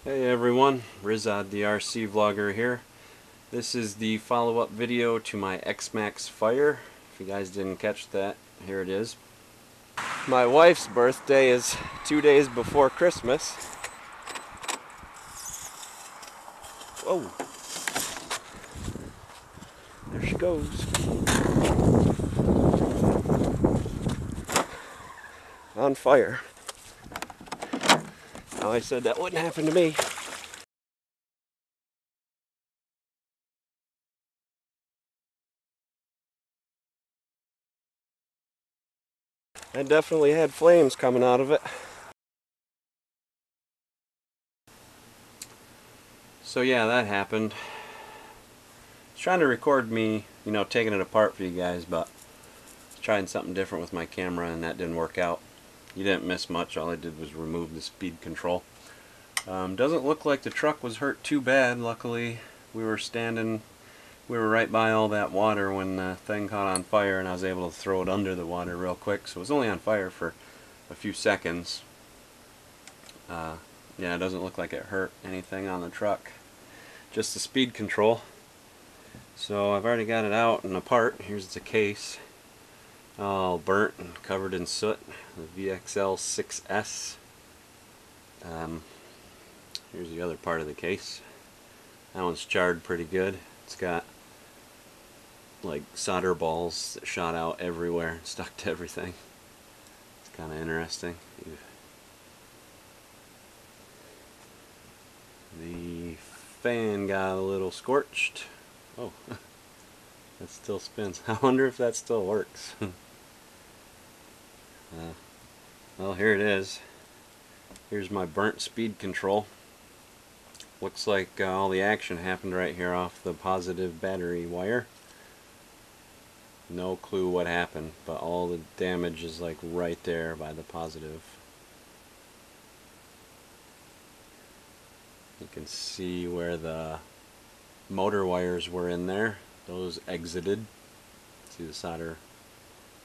Hey everyone, Rizzod the RC vlogger here. This is the follow-up video to my x-maxx fire. If you guys didn't catch that, here it is. My wife's birthday is 2 days before Christmas. Whoa! There she goes. On fire. Now I said that wouldn't happen to me. I definitely had flames coming out of it. So yeah, that happened. I was trying to record me, taking it apart for you guys, but I was trying something different with my camera and that didn't work out. You didn't miss much. All I did was remove the speed control. Doesn't look like the truck was hurt too bad. Luckily, we were right by all that water when the thing caught on fire, and I was able to throw it under the water real quick. So it was only on fire for a few seconds. Yeah, it doesn't look like it hurt anything on the truck. Just the speed control. So I've already got it out and apart. Here's the case. All burnt and covered in soot. The VXL 6S. Here's the other part of the case. That one's charred pretty good. It's got like solder balls that shot out everywhere and stuck to everything. It's kind of interesting. The fan got a little scorched. Oh, that still spins. I wonder if that still works. Well, here it is. Here's my burnt speed control. Looks like all the action happened right here off the positive battery wire. No clue what happened, but all the damage is like right there by the positive. You can see where the motor wires were in there. Those exited. See, the solder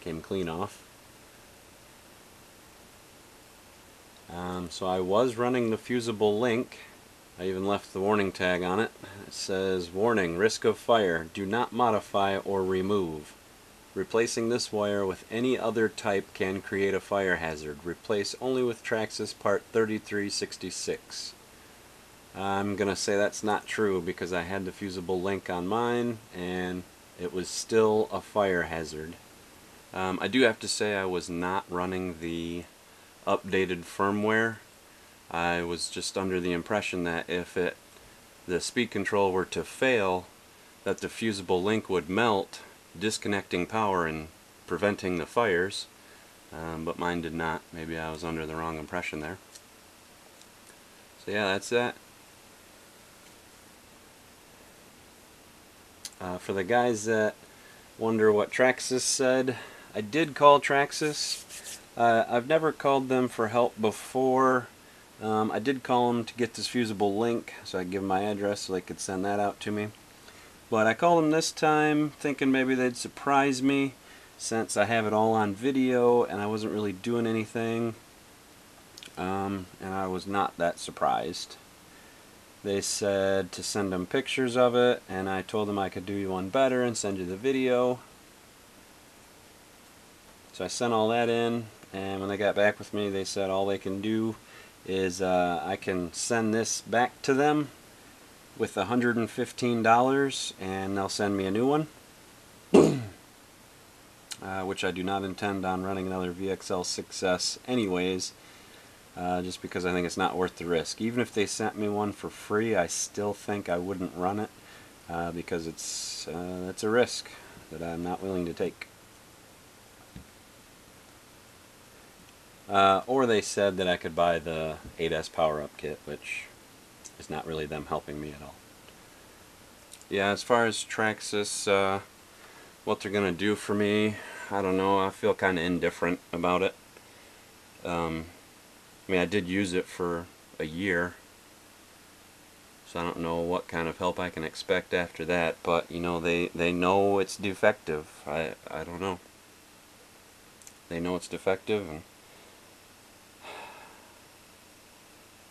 came clean off. So I was running the fusible link. I even left the warning tag on it. It says, warning, risk of fire, do not modify or remove. Replacing this wire with any other type can create a fire hazard. Replace only with Traxxas part 3366. I'm going to say that's not true because I had the fusible link on mine and it was still a fire hazard. I do have to say I was not running the updated firmware. I was just under the impression that if the speed control were to fail, that the fusible link would melt, disconnecting power and preventing the fires, but mine did not. Maybe I was under the wrong impression there. So yeah, that's that. For the guys that wonder what Traxxas said, I did call Traxxas. I've never called them for help before. I did call them to get this fusible link, so I give them my address so they could send that out to me. But I called them this time thinking maybe they'd surprise me since I have it all on video and I wasn't really doing anything. And I was not that surprised. They said to send them pictures of it, and I told them I could do you one better and send you the video. So I sent all that in, and when they got back with me, they said all they can do is I can send this back to them with $115 and they'll send me a new one. Which I do not intend on running another VXL 6S anyways, just because I think it's not worth the risk. Even if they sent me one for free, I still think I wouldn't run it because it's a risk that I'm not willing to take. Or they said that I could buy the 8S power-up kit, which is not really them helping me at all. Yeah, as far as Traxxas, what they're going to do for me, I don't know. I feel kind of indifferent about it. I mean, I did use it for a year, so I don't know what kind of help I can expect after that, but, you know, they know it's defective. I don't know. They know it's defective, and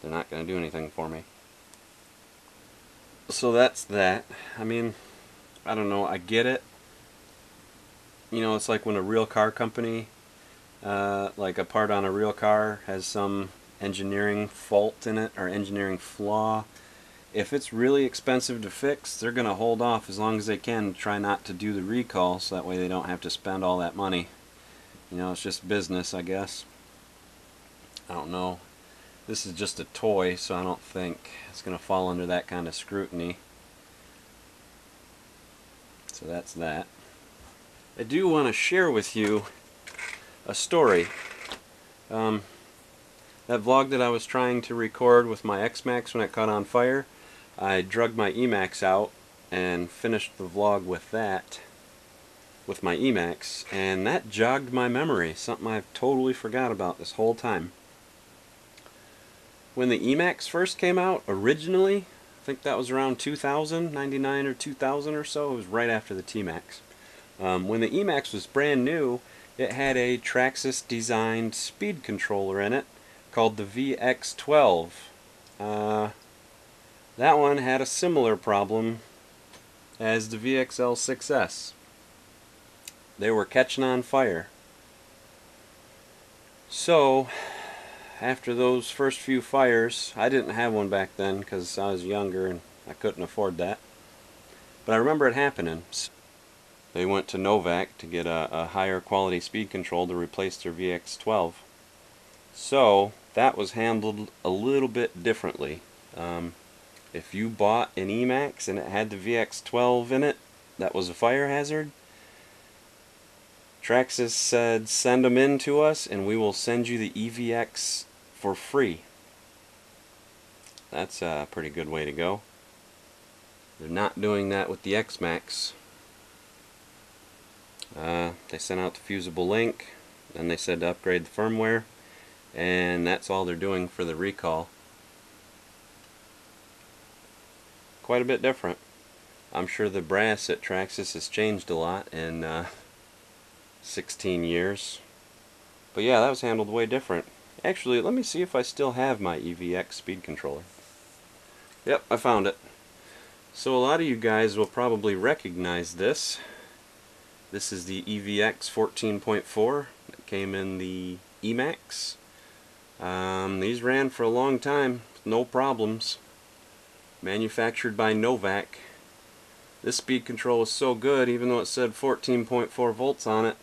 they're not going to do anything for me. So that's that. I mean, I don't know, I get it. You know, it's like when a real car company, like a part on a real car has some engineering fault in it or engineering flaw. If it's really expensive to fix, they're going to hold off as long as they can, try not to do the recall, so that way they don't have to spend all that money. You know, it's just business, I guess. I don't know. This is just a toy, so I don't think it's going to fall under that kind of scrutiny. So that's that. I do want to share with you a story. That vlog that I was trying to record with my x-maxx when it caught on fire, I drug my emaxx out and finished the vlog with that, with my emaxx, and that jogged my memory, something I've totally forgot about this whole time. When the emaxx first came out, originally, I think that was around 2000, 99 or 2000 or so, it was right after the T-Max. When the emaxx was brand new, it had a Traxxas designed speed controller in it called the VX12. That one had a similar problem as the VXL6S. They were catching on fire. So, after those first few fires, I didn't have one back then because I was younger and I couldn't afford that. But I remember it happening. They went to Novak to get a higher quality speed control to replace their VX12. So, that was handled a little bit differently. If you bought an emaxx and it had the VX12 in it, that was a fire hazard, Traxxas said, send them in to us and we will send you the EVX for free. That's a pretty good way to go. They're not doing that with the x-maxx. They sent out the fusible link, then they said to upgrade the firmware, and that's all they're doing for the recall. Quite a bit different. I'm sure the brass at Traxxas has changed a lot in 16 years. But yeah, that was handled way different. Actually, let me see if I still have my EVX speed controller. Yep, I found it. So a lot of you guys will probably recognize this. This is the EVX 14.4 that came in the emaxx. These ran for a long time, no problems. Manufactured by Novak. This speed control was so good, even though it said 14.4 volts on it.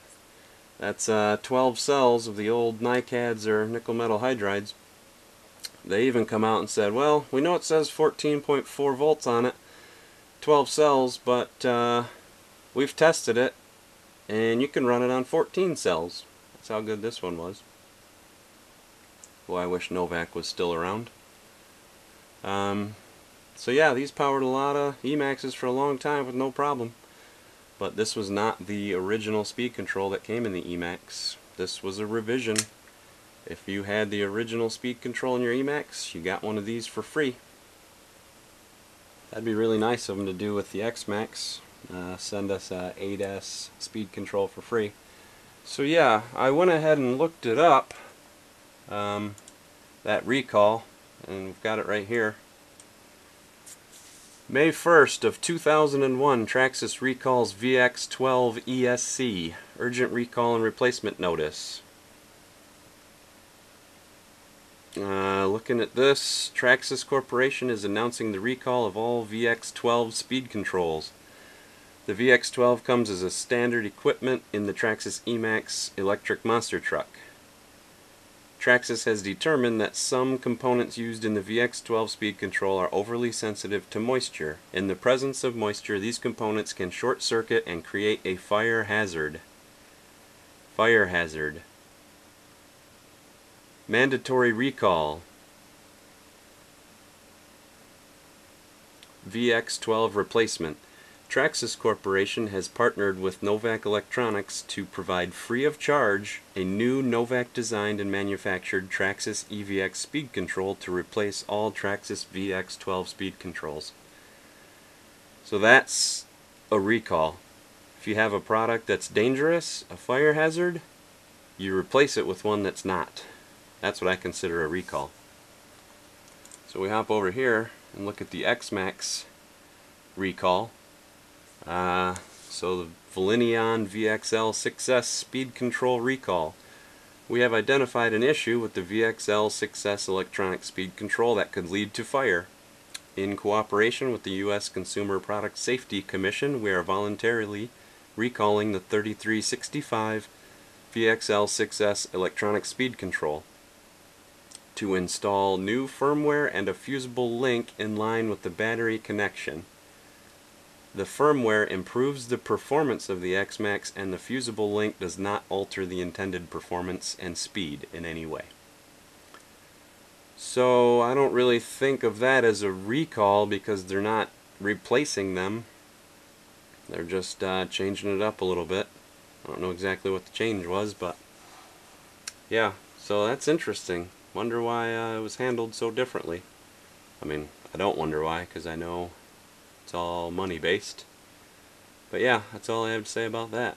That's 12 cells of the old NiCads or nickel metal hydrides. They even come out and said, well, we know it says 14.4 volts on it, 12 cells, but we've tested it, and you can run it on 14 cells. That's how good this one was. Boy, I wish Novak was still around. So yeah, these powered a lot of emaxxes for a long time with no problem. But this was not the original speed control that came in the emaxx. This was a revision. If you had the original speed control in your emaxx, you got one of these for free. That'd be really nice of them to do with the x-maxx. Send us a 8S speed control for free. So yeah, I went ahead and looked it up, that recall, and we've got it right here. May 1st of 2001, Traxxas recalls VX12 ESC. Urgent recall and replacement notice. Looking at this, Traxxas Corporation is announcing the recall of all VX12 speed controls. The VX12 comes as a standard equipment in the Traxxas emaxx electric monster truck. Traxxas has determined that some components used in the VX12 speed control are overly sensitive to moisture. In the presence of moisture, these components can short circuit and create a fire hazard. Fire hazard. Mandatory recall. VX12 replacement. Traxxas Corporation has partnered with Novak Electronics to provide free of charge a new Novak designed and manufactured Traxxas EVX speed control to replace all Traxxas VX12 speed controls. So that's a recall. If you have a product that's dangerous, a fire hazard, you replace it with one that's not. That's what I consider a recall. So we hop over here and look at the x-maxx recall. So the Volinion VXL6S speed control recall. We have identified an issue with the VXL6S electronic speed control that could lead to fire. In cooperation with the U.S. Consumer Product Safety Commission, we are voluntarily recalling the 3365 VXL6S electronic speed control to install new firmware and a fusible link in line with the battery connection. The firmware improves the performance of the x-maxx, and the fusible link does not alter the intended performance and speed in any way. So I don't really think of that as a recall because they're not replacing them. They're just changing it up a little bit. I don't know exactly what the change was, but yeah, so that's interesting. Wonder why it was handled so differently. I mean, I don't wonder why, because I know it's all money based. But yeah, that's all I have to say about that.